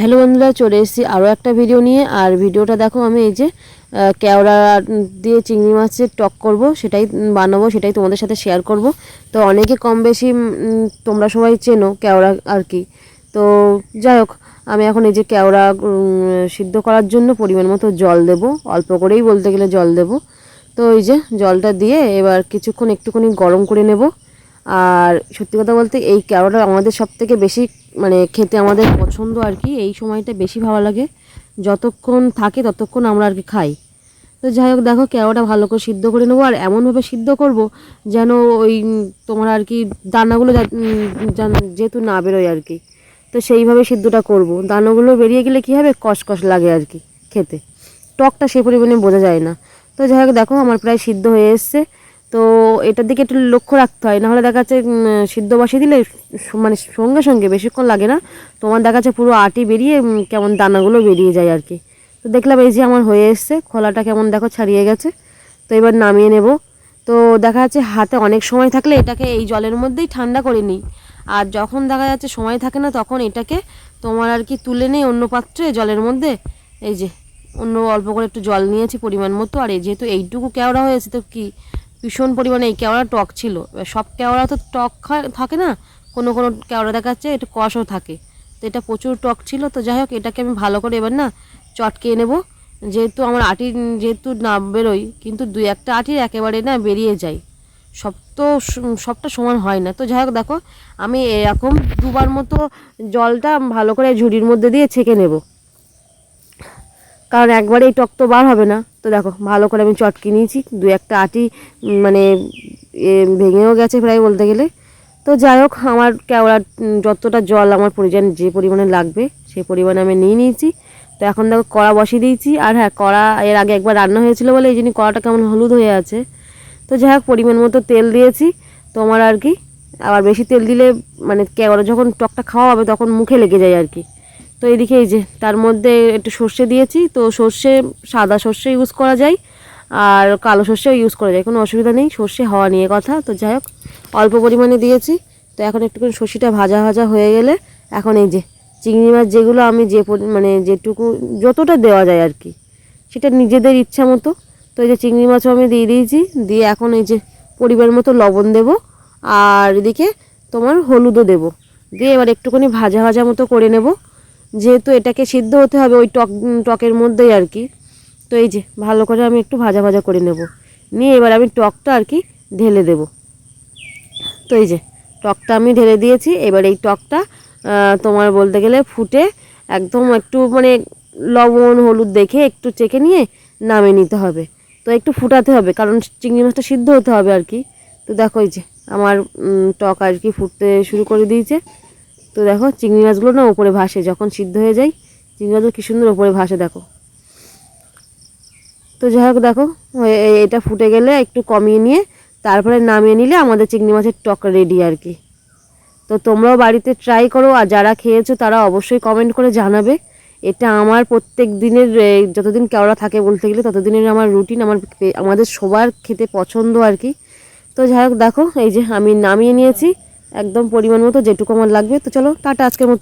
Hello বন্ধুরা, চলে এসেছি আরও একটা ভিডিও নিয়ে। আর ভিডিওটা দেখো, আমি এই যে কেওড়া দিয়ে চিংড়ি মাছের টক করব, সেটাই বানাবো, সেটাই তোমাদের সাথে শেয়ার করব। তো অনেকে কম বেশি তোমরা সবাই চেনো কেওড়া আর কি। তো যাই হোক, আমি এখন এই যে কেওড়া সিদ্ধ করার জন্য পরিমাণ মতো জল দেব, অল্প করেই বলতে গেলে জল দেব। তো এই যে জলটা দিয়ে এবার কিছুক্ষণ একটুখানি গরম করে নেব। আর সত্যি কথা বলতে এই কেওড়াটা আমাদের সবথেকে বেশি মানে খেতে আমাদের পছন্দ আর কি। এই সময়টা বেশি ভালো লাগে, যতক্ষণ থাকে ততক্ষণ আমরা আর কি খাই। তো যাই হোক, দেখো কেওড়াটা ভালো করে সিদ্ধ করে নেবো। আর এমনভাবে সিদ্ধ করব যেন ওই তোমার আর কি দানাগুলো যেহেতু না বেরোয় আর কি। তো সেইভাবে সিদ্ধটা করব। দানাগুলো বেরিয়ে গেলে কী হবে, কষকষ লাগে আর কি খেতে, টকটা সে পরিমাণে বোঝা যায় না। তো যাই হোক, দেখো আমার প্রায় সিদ্ধ হয়ে এসছে। তো এটার দিকে একটু লক্ষ্য রাখতে হয়, নাহলে দেখা যাচ্ছে সিদ্ধ বসিয়ে দিলে মানে সঙ্গে সঙ্গে বেশিক্ষণ লাগে না, তোমার দেখা যাচ্ছে পুরো আটি বেরিয়ে কেমন দানাগুলো বেরিয়ে যায় আর কি। তো দেখলাম এই যে আমার হয়ে এসছে, খোলাটা কেমন দেখো ছাড়িয়ে গেছে। তো এবার নামিয়ে নেব। তো দেখা যাচ্ছে হাতে অনেক সময় থাকলে এটাকে এই জলের মধ্যেই ঠান্ডা করে নিই। আর যখন দেখা যাচ্ছে সময় থাকে না, তখন এটাকে তোমার আর কি তুলে নেই অন্য পাত্রে জলের মধ্যে। এই যে অন্য অল্প করে একটু জল নিয়েছি পরিমাণ মতো। আর এই যেহেতু এইটুকু কেওড়া হয়েছে, তো কি ভীষণ পরিমাণে এই কেওড়া টক ছিল। এবার সব কেওড়া তো টক থাকে না, কোনো কোনো কেওড়া দেখা যাচ্ছে একটু কষও থাকে। তো এটা প্রচুর টক ছিল। তো যাই হোক, এটাকে আমি ভালো করে এবার না চটকিয়ে নেব। যেহেতু আমার আটি যেহেতু না বেরোয়, কিন্তু দুই একটা আটির একেবারে না বেরিয়ে যায়, সব তো সবটা সমান হয় না। তো যাই হোক, দেখো আমি এরকম দুবার মতো জলটা ভালো করে ঝুড়ির মধ্যে দিয়ে ছেঁকে নেব, কারণ একবারে এই টক তো বার হবে না। তো দেখো ভালো করে আমি চটকে নিয়েছি, দু একটা আটি মানে ভেঙেও গেছে প্রায় বলতে গেলে। তো যাই হোক, আমার কেওড়া যতটা জল আমার প্রয়োজন যে পরিমাণে লাগবে সেই পরিমাণে আমি নিয়ে নিয়েছি। তো এখন দেখো কড়া বসিয়ে দিয়েছি। আর হ্যাঁ, কড়া এর আগে একবার রান্না হয়েছিল বলে এই জন্য কড়াটা কেমন হলুদ হয়ে আছে। তো যাই হোক, পরিমাণ মতো তেল দিয়েছি তোমার আর কি। আবার বেশি তেল দিলে মানে কেওড়া যখন টকটা খাওয়া হবে তখন মুখে লেগে যায় আর কি। তো এদিকে এই যে তার মধ্যে একটু সর্ষে দিয়েছি। তো সর্ষে সাদা সর্ষে ইউজ করা যায়, আর কালো সর্ষেও ইউজ করা যায়, কোনো অসুবিধা নেই, সর্ষে হওয়া নিয়ে কথা। তো যাই হোক, অল্প পরিমাণে দিয়েছি। তো এখন একটুখানি সর্ষেটা ভাজা ভাজা হয়ে গেলে এখন এই যে চিংড়ি মাছ যেগুলো আমি মানে যেটুকু যতটা দেওয়া যায় আর কি, সেটা নিজেদের ইচ্ছা মতো। তো এই যে চিংড়ি মাছও আমি দিয়ে দিয়েছি, দিয়ে এখন এই যে পরিমাণ মতো লবণ দেব, আর এদিকে তোমার হলুদও দেব, দিয়ে এবার একটুখানি ভাজা ভাজা মতো করে নেব, যেহেতু এটাকে সিদ্ধ হতে হবে ওই টকের মধ্যেই আর কি। তো এই যে ভালো করে আমি একটু ভাজা ভাজা করে নেব, নিয়ে এবার আমি টকটা আর কি ঢেলে দেব। তো এই যে টকটা আমি ঢেলে দিয়েছি। এবার এই টকটা তোমার বলতে গেলে ফুটে একদম একটু মানে লবণ হলুদ দেখে একটু চেখে নিয়ে নামিয়ে নিতে হবে। তো একটু ফুটাতে হবে, কারণ চিংড়ি মাছটা সিদ্ধ হতে হবে আর কি। তো দেখো এই যে আমার টক আর কি ফুটতে শুরু করে দিয়েছে। তো দেখো চিংড়ি মাছগুলো না উপরে ভাসে, যখন সিদ্ধ হয়ে যায় চিংড়ি মাছগুলো কী সুন্দর উপরে ভাসে দেখো। তো যাই হোক, দেখো এটা ফুটে গেলে একটু কমিয়ে নিয়ে তারপরে নামিয়ে নিলে আমাদের চিংড়ি মাছের টক রেডি আর কি। তো তোমরাও বাড়িতে ট্রাই করো, আর যারা খেয়েছো তারা অবশ্যই কমেন্ট করে জানাবে। এটা আমার প্রত্যেক দিনের যতদিন কেওড়া থাকে বলতে গেলে ততদিনের আমার রুটিন, আমাদের সবার খেতে পছন্দ আর কি। তো যাই হোক, দেখো এই যে আমি নামিয়ে নিয়েছি একদম পরিমাণ মতো যেটুকু আমার লাগবে। তো চলো টাটা আজকের মতো।